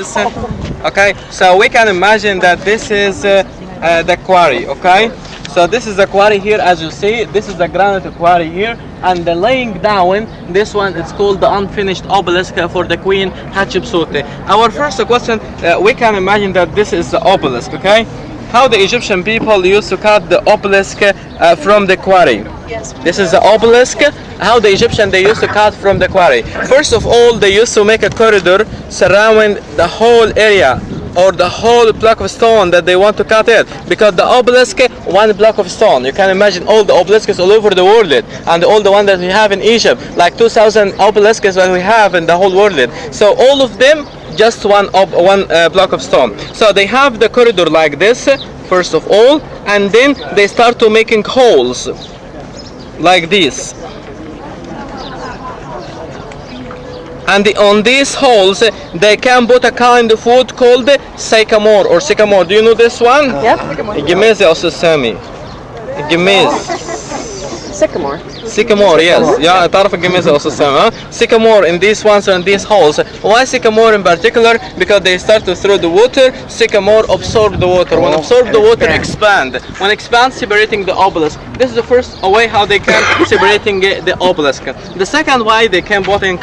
Okay, so we can imagine that this is the quarry. Okay, so this is the quarry here, as you see. This is the granite quarry here, and the laying down this one, it's called the unfinished obelisk for the Queen Hatshepsut. Our first question, we can imagine that this is the obelisk. Okay, how the Egyptian people used to cut the obelisk from the quarry. This is the obelisk. How the Egyptian they used to cut from the quarry. First of all, they used to make a corridor surrounding the whole area or the whole block of stone that they want to cut it, because the obelisk, one block of stone. You can imagine all the obelisks all over the world, and all the one that we have in Egypt, like 2,000 obelisks that we have in the whole world. So all of them just one block of stone. So they have the corridor like this first of all, and then they start to making holes like this. And on these holes, they can put a kind of wood called sycamore or sycamore. Do you know this one? Yep. Gemez also Sami. Gemez. Sycamore. Sycamore, yes. Yeah, تعرف الجميز also Sami. Sycamore in these ones and these holes. Why sycamore in particular? Because they start to throw the water. Sycamore absorb the water. When absorb the water, expand. When expand, separating the obelisk. This is the first way how they can separating the obelisk. The second way, they can put in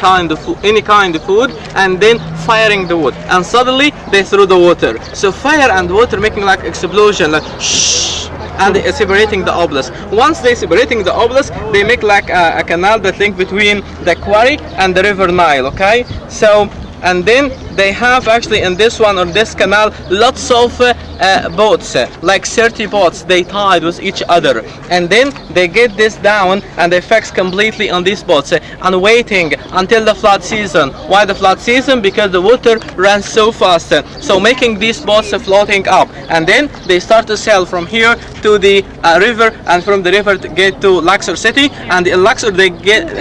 any kind of food and then firing the wood, and suddenly they throw the water. So fire and water making like explosion, like shh, and they separating the obelisk. Once they separating the obelisk, they make like a canal that link between the quarry and the river Nile. Okay, so and then they have actually in this one or this canal lots of boats, like 30 boats they tied with each other, and then they get this down and they fix completely on these boats and waiting until the flood season. Why the flood season? Because the water runs so fast, so making these boats floating up, and then they start to sail from here to the river, and from the river to get to Luxor city, and in Luxor they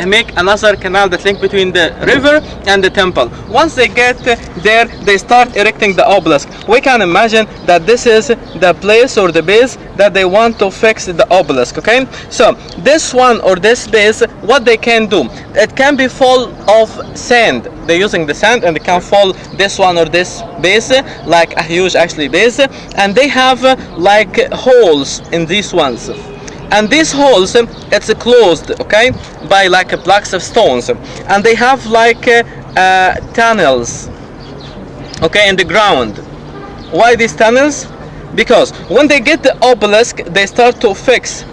make another canal that link between the river and the temple. Once they get there, they start erecting the obelisk. We can imagine that this is the place or the base that they want to fix the obelisk. Okay, so this one or this base, what they can do, it can be full of sand. They're using the sand, and they can fall this one or this base, like a huge actually base, and they have like holes in these ones. And these holes, it's closed, okay, by like blocks of stones, and they have like tunnels, okay, in the ground. Why these tunnels? Because when they get the obelisk, they start to fix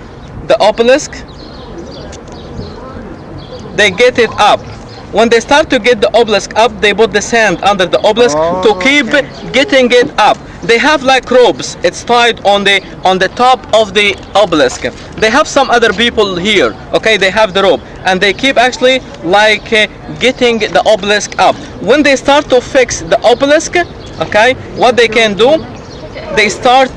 the obelisk. They get it up. When they start to get the obelisk up, they put the sand under the obelisk to keep getting it up. They have like ropes. It's tied on the top of the obelisk. They have some other people here. Okay, they have the rope, and they keep actually like getting the obelisk up. When they start to fix the obelisk, okay, what they can do, they start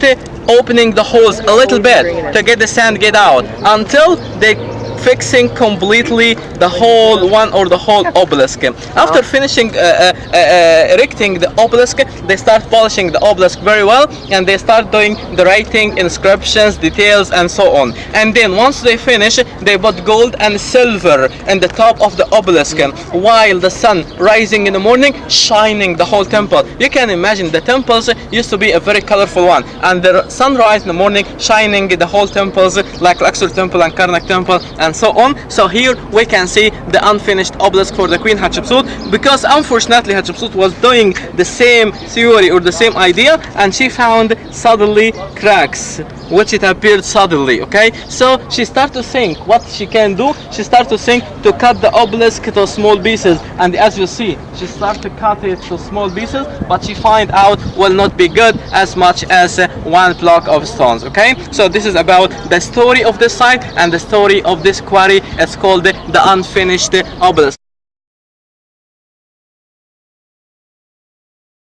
opening the holes a little bit to get the sand get out until they fixing completely the whole one or the whole obelisk. After finishing erecting the obelisk, they start polishing the obelisk very well, and they start doing the writing, inscriptions, details, and so on. And then once they finish, they put gold and silver in the top of the obelisk, while the sun rising in the morning, shining the whole temple. You can imagine the temples used to be a very colorful one, and the sunrise in the morning shining the whole temples, like Luxor temple and Karnak temple and so on. So here we can see the unfinished obelisk for the Queen Hatshepsut, because unfortunately Hatshepsut was doing the same theory or the same idea, and she found suddenly cracks, which it appeared suddenly. Okay, so she started to think what she can do. She started to think to cut the obelisk to small pieces, and as you see, she started to cut it to small pieces, but she find out will not be good as much as one block of stones. Okay, so this is about the story of this site and the story of this quarry. It's called the unfinished obelisk.